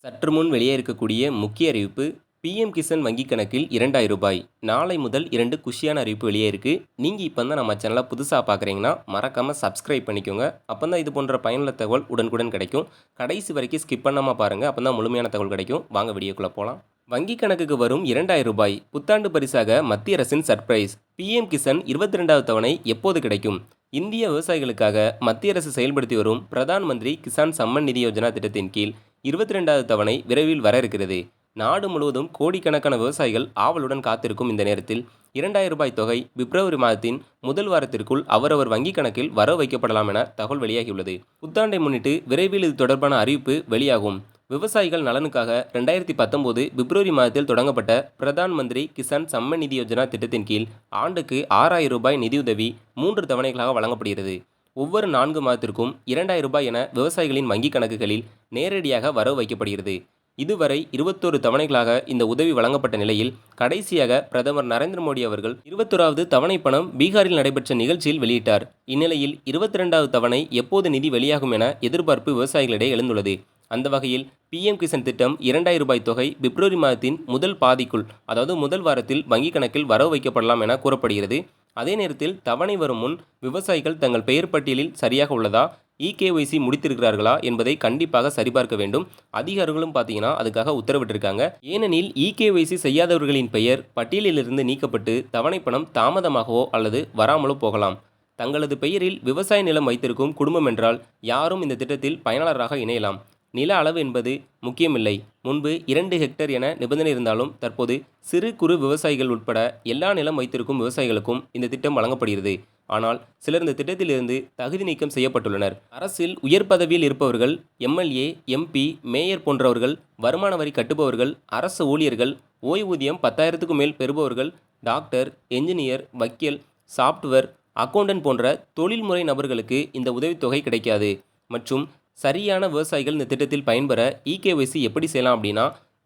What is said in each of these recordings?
சற்று முன் வெளியே இருக்கக்கூடிய முக்கிய அறிவிப்பு. பிஎம் கிசான் வங்கி கணக்கில் ரூபாய் 2000. நாளை முதல் 2 குஷியான அறிவிப்பு வெளியே இருக்கு. நீங்கள் இப்போ தான் நம்ம சேனலை புதுசாக பார்க்குறீங்கன்னா மறக்காமல் சப்ஸ்கிரைப் பண்ணிக்கோங்க. அப்போ தான் இது போன்ற பயனுள்ள தகவல் உடனுக்குடன் கிடைக்கும். கடைசி வரைக்கும் ஸ்கிப் பண்ணாமல் பாருங்கள், அப்போ தான் முழுமையான தகவல் கிடைக்கும். வாங்க வீடியோக்குள்ளே போகலாம். வங்கி கணக்குக்கு வரும் ரூபாய் 2000 புத்தாண்டு பரிசாக மத்திய அரசின் சர்ப்ரைஸ். பிஎம் கிசான் 22வது தவணை எப்போது கிடைக்கும்? இந்திய விவசாயிகளுக்காக மத்திய அரசு செயல்படுத்தி வரும் பிரதான் மந்திரி கிசான் சம்மன் நிதி யோஜனா திட்டத்தின் கீழ் 22வது தவணை விரைவில் வர இருக்கிறது. நாடு முழுவதும் கோடிக்கணக்கான விவசாயிகள் ஆவலுடன் காத்திருக்கும் இந்த நேரத்தில் ரூபாய் தொகை பிப்ரவரி மாதத்தின் முதல் வாரத்திற்குள் அவரவர் வங்கிக் கணக்கில் வரவு வைக்கப்படலாம் என தகவல் வெளியாகியுள்ளது. புத்தாண்டை முன்னிட்டு விரைவில் இது தொடர்பான அறிவிப்பு வெளியாகும். விவசாயிகள் நலனுக்காக 2019 பிப்ரவரி மாதத்தில் தொடங்கப்பட்ட பிரதான் மந்திரி கிசான் சம்மன் நிதி யோஜனா திட்டத்தின் கீழ் ஆண்டுக்கு ரூபாய் 6000 நிதியுதவி 3 தவணைகளாக வழங்கப்படுகிறது. ஒவ்வொரு 4 மாதத்திற்கும் ரூபாய் என விவசாயிகளின் வங்கிக் கணக்குகளில் நேரடியாக வரவு வைக்கப்படுகிறது. இதுவரை 21 தவணைகளாக இந்த உதவி வழங்கப்பட்ட நிலையில் கடைசியாக பிரதமர் நரேந்திர மோடி அவர்கள் 21வது தவணை பணம் பீகாரில் நடைபெற்ற நிகழ்ச்சியில் வெளியிட்டார். இந்நிலையில் 22வது தவணை எப்போது நிதி வெளியாகும் என எதிர்பார்ப்பு விவசாயிகளிடையே எழுந்துள்ளது. அந்த வகையில் பிஎம் கிசான் திட்டம் ரூபாய் தொகை பிப்ரவரி மாதத்தின் முதல் பாதிக்குள், அதாவது முதல் வாரத்தில் வங்கிக் கணக்கில் வரவு வைக்கப்படலாம் என கூறப்படுகிறது. அதே நேரத்தில் தவணை வரும் முன் விவசாயிகள் தங்கள் பெயர் பட்டியலில் சரியாக உள்ளதா, இகேஒய்சி முடித்திருக்கிறார்களா என்பதை கண்டிப்பாக சரிபார்க்க வேண்டும். அதிகாரிகளும் பார்த்தீங்கன்னா அதுக்காக உத்தரவிட்டிருக்காங்க. ஏனெனில் இகேஒய்சி செய்யாதவர்களின் பெயர் பட்டியலிலிருந்து நீக்கப்பட்டு தவணை பணம் தாமதமாகவோ அல்லது வராமலோ போகலாம். தங்களது பெயரில் விவசாய நிலம் வைத்திருக்கும் குடும்பம் என்றால் யாரும் இந்த திட்டத்தில் பயனாளராக இணையலாம். நில அளவு என்பது முக்கியமில்லை. முன்பு 2 ஹெக்டேர் என நிபந்தனை இருந்தாலும் தற்போது சிறு குறு விவசாயிகள் உட்பட எல்லா நிலம் வைத்திருக்கும் விவசாயிகளுக்கும் இந்த திட்டம் வழங்கப்படுகிறது. ஆனால் சிலர் இந்த திட்டத்திலிருந்து தகுதி நீக்கம் செய்யப்பட்டுள்ளனர். அரசில் உயர் பதவியில் இருப்பவர்கள், எம்எல்ஏ, எம்பி, மேயர் போன்றவர்கள், வருமான வரி கட்டுபவர்கள், அரசு ஊழியர்கள், ஓய்வூதியம் 10,000க்கும் மேல் பெறுபவர்கள், டாக்டர், என்ஜினியர், வக்கீல், சாப்ட்வேர், அக்கவுண்டன்ட் போன்ற தொழில்முறை நபர்களுக்கு இந்த உதவித்தொகை கிடைக்காது. மற்றும் சரியான விவசாயிகள் இந்த திட்டத்தில் பயன்பெற இகேஒய்சி எப்படி செய்யலாம் அப்படின்னா,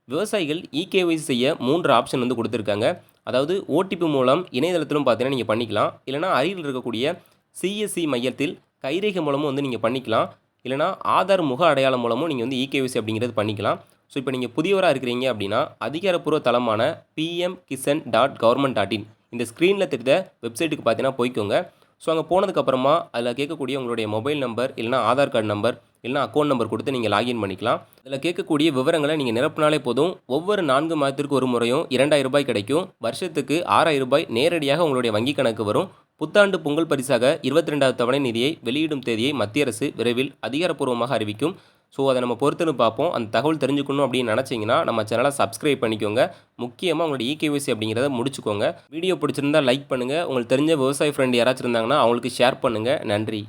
விவசாயிகள் இகேஒய்சி செய்ய 3 ஆப்ஷன் கொடுத்துருக்காங்க. அதாவது ஓடிபி மூலம் இணையதளத்திலும் பார்த்தீங்கன்னா நீங்கள் பண்ணிக்கலாம். இல்லைனா அருகில் இருக்கக்கூடிய சிஎஸ்சி மையத்தில் கைரேகை மூலமும் நீங்கள் பண்ணிக்கலாம். இல்லைனா ஆதார் முக அடையாளம் மூலமும் நீங்கள் இகேஒய்சி அப்படிங்கிறது பண்ணிக்கலாம். ஸோ இப்போ நீங்கள் புதியவராக இருக்கிறீங்க அப்படின்னா அதிகாரப்பூர்வ தளமான pmkisan.government.in இந்த ஸ்க்ரீனில் தெரிந்த வெப்சைட்டுக்கு பார்த்தீங்கன்னா போய்க்கோங்க. ஸோ அங்கே போனதுக்கப்புறமா அதில் கேட்கக்கூடிய உங்களுடைய மொபைல் நம்பர், இல்லைனா ஆதார் கார்டு நம்பர், இல்லைனா அக்கௌண்ட் நம்பர் கொடுத்து நீங்கள் லாகின் பண்ணிக்கலாம். அதில் கேட்கக்கூடிய விவரங்களை நீங்கள் நிரப்பினாலே போதும். ஒவ்வொரு 4 மாதத்திற்கு ஒரு முறையும் ரூபாய் கிடைக்கும். வருஷத்துக்கு ரூபாய் நேரடியாக உங்களுடைய வங்கி கணக்கு வரும். புத்தாண்டு பொங்கல் பரிசாக 22வது தவணை நிதியை வெளியிடும் தேதியை மத்திய அரசு விரைவில் அதிகாரப்பூர்வமாக அறிவிக்கும். ஸோ அதை நம்ம பொறுத்துன்னு பார்ப்போம். அந்த தகவல் தெரிஞ்சுக்கணும் அப்படின்னு நினச்சிங்கன்னா நம்ம சேனலை சப்ஸ்கிரைப் பண்ணிக்கோங்க. முக்கியமாக உங்களுடைய இகேஒய்சி அப்படிங்கிறத முடிச்சுக்கோங்க. வீடியோ பிடிச்சிருந்தால் லைக் பண்ணுங்கள். உங்களுக்கு தெரிஞ்ச விவசாய ஃப்ரெண்ட் யாராச்சும் இருந்தாங்கன்னா அவங்களுக்கு ஷேர் பண்ணுங்கள். நன்றி.